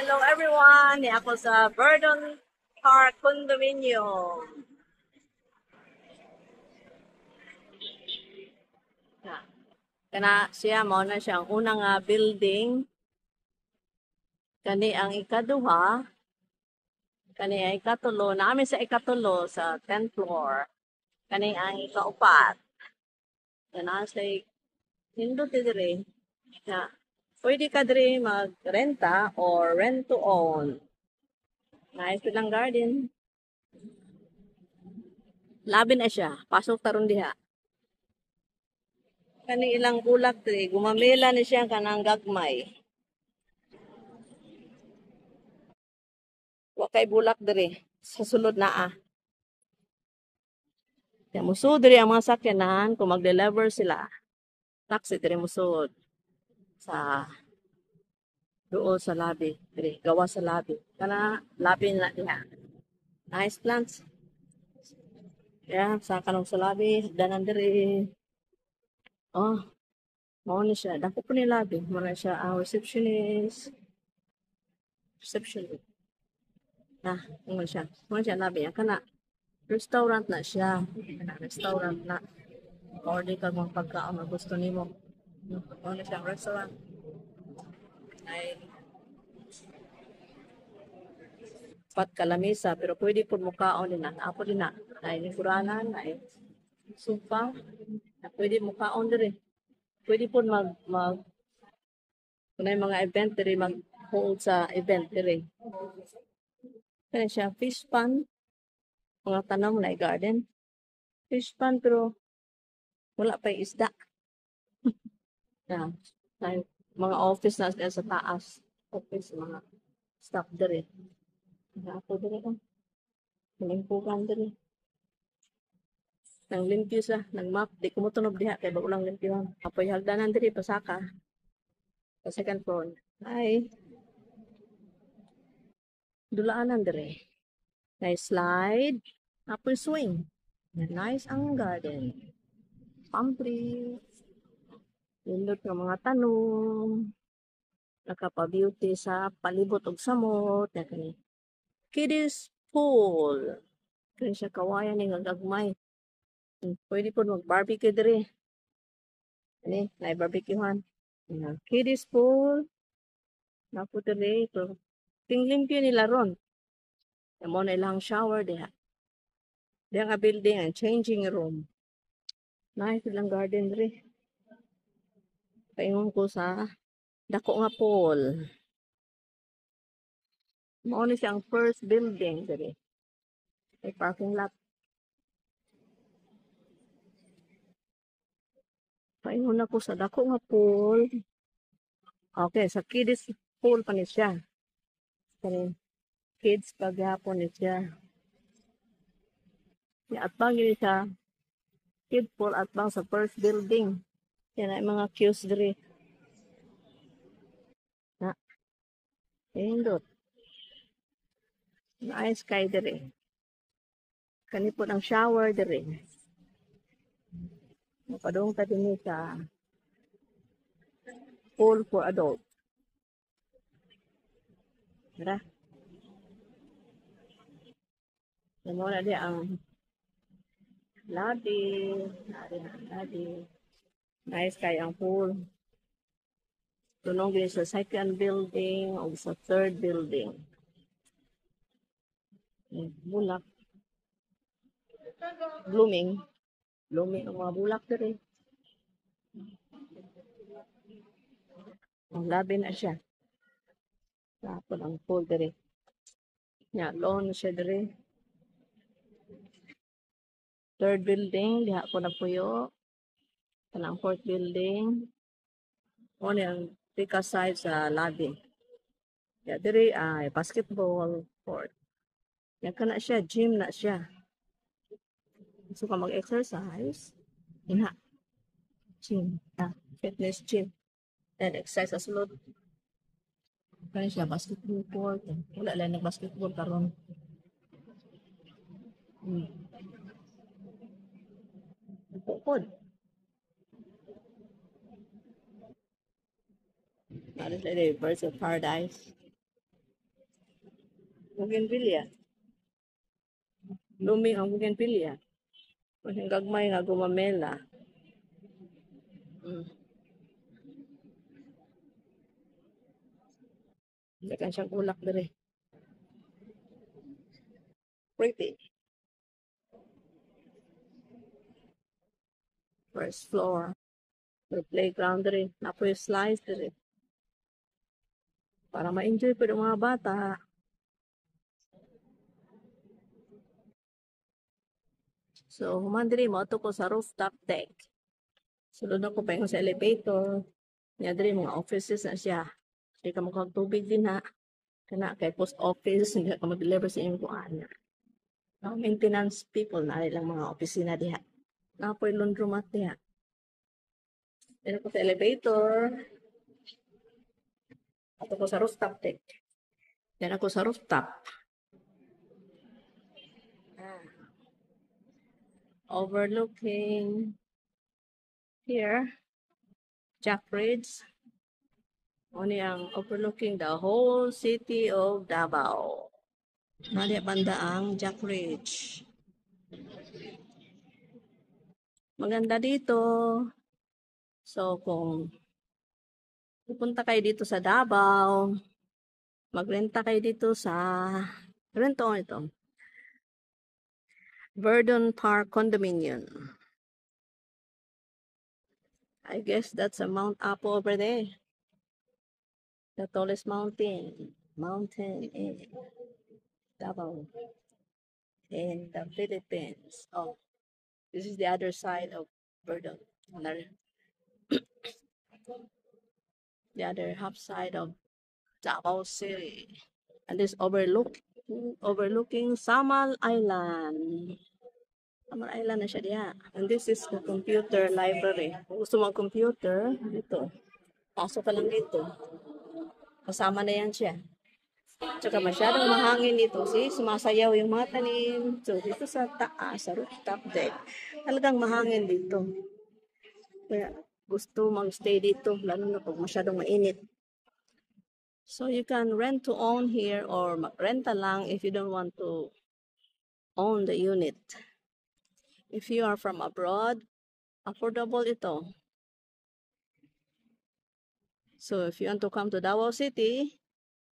Hello everyone! Ni ako sa Verdon Park Condominium. Kana siya mo na siyang unang building. Kani ang ikaduha. Kani ang ikatulo. Naami sa ikatulo sa 10th floor. Kani ang ikaupat. Kana sa nindot dire. Na pwede ka dire magrenta or rent to own. Nice lang garden. Labi na siya. Pasok taron diha. Kani ilang bulak dire. Gumamela ni siya kanang gagmay. Wa kay bulak dire. Sa sulod na Kaya musud dire ang mga sakyanan kung mag-deliver sila. Taxi dire musud sa doon sa lobby. Dire, gawa sa lobby. Kana lobby na diha. Nice plants. Yeah, sa kanong sa lobby, danan dire. Oh, mao ni siya. Dako po ni lobby. Mura siya ang receptionist. Receptionist. Mo siya. Mo siya lobby. Kana restaurant na siya. Kana restaurant na. Order ka mga pagkaon na gusto nimo. Ano siyang restaurant? Ay pat kalamisa pero pwede po mukaon din na. Apo din na. Ay lingkuranan, ay supa. Na pwede mukaon din. Pwede po kung may mga event dire mag-hold sa event dire. Kaya siya fish pan. Mga tanong na garden. Fish pan pero wala pa yung isda. Yeah. Ay, mga office na sa taas. Office, mga staff dire. Ako dire ka. Malingkugan dire. Nang limpyo sa, nang map, di ko mo tunog diha, kay bago lang limpyo. Apoy hagdanan dire, pasaka. Sa second floor. Ay, dulaanan dire. Nice slide. Apoy swing. Nice ang garden. Palm tree. Lindot ng mga tanong. Nakapa-beauty sa palibot og samot. Kiddies pool. Kaya siya kawayan nga gagmay. Pwede po mag-barbecue dire. Ani, na-barbecuehan. Kiddies pool. Napo dire ito. Tinglimpyo nila ron. Amo na ilang shower diha. Diha nga building ang changing room. Nice ilang garden dire. Paingon ko sa dako nga pool. Mao ni siyang first building dire. May parking lot. Paingon ako sa dako nga pool. Okay, sa kiddies pool pa ni siya. Kani kids paghapon ni siya. At bang yun siya kid pool at bang sa first building. Yan ay mga queues dire. Na, indot. Nice sky dire. Kani po ng shower dire. Mapadong ta din sa pool for adult. Tara. Yan mo na di ang lobby. Nari na lobby. Nice kay ang pool. Tunong din sa second building o sa third building. Bulak. Blooming. Blooming ang mga bulak dire. Ang labi na siya. Tapos ang pool dire. Nya, lawn siya dire. Third building, diha ko na puyo. Kanang fourth building. O ang pika side sa lobby. Ya dire ay basketball court. Yan ka na siya, gym na siya. Gusto ka mag-exercise? Ina. Gym. Fitness gym. Then exercise sa sulod. Kaya siya, basketball court. Wala lang nag-basketball karon. Bukod. Nalis lang birds of paradise. Bougainvillea. Blooming ang bougainvillea. Ang gagmay nga gumamela. Mm. Dagan siyang ulak dere. Pretty. First floor. May playground dere. Napo yung slides dere. Para ma-enjoy pa ng mga bata. So, human diri mo ato ko sa rooftop deck. Sulod ako pa sa elevator. Nya diri mga offices na siya. Di ka makag tubig din ha. Kana kay post office hindi ka mag-deliver sa imong kuan. Maintenance people na lang mga opisina diha. Napoy laundromat diha. Dito ko sa elevator. Ato ko sa rooftop deck. Yan ako sa rooftop. Overlooking here, Jack Ridge. Oni ang overlooking the whole city of Davao. Nadi banda ang Jack Ridge. Maganda dito. So kung pupunta kayo dito sa Davao, magrenta kayo dito sa rento ito. Verdon Park Condominium. I guess that's a Mount Apo over there. The tallest mountain in Davao in the Philippines. Oh, this is the other side of Verdon. The other half side of Davao City. And this overlooking Samal Island. Samal Island na siya diya. And this is the computer library. Kung gusto mo computer, dito. Pasok ka lang dito. Kasama na yan siya. Tsaka masyadong mahangin dito. See, sumasayaw yung mga tanim. So, dito sa taas, sa rooftop deck, talagang mahangin dito. Kaya gusto mag-stay dito, lalo na pag masyadong mainit. So, you can rent to own here or renta lang if you don't want to own the unit. If you are from abroad, affordable ito. So, if you want to come to Davao City,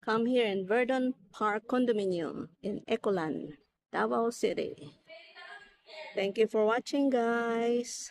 come here in Verdon Park Condominium in Ecolan, Davao City. Thank you for watching, guys.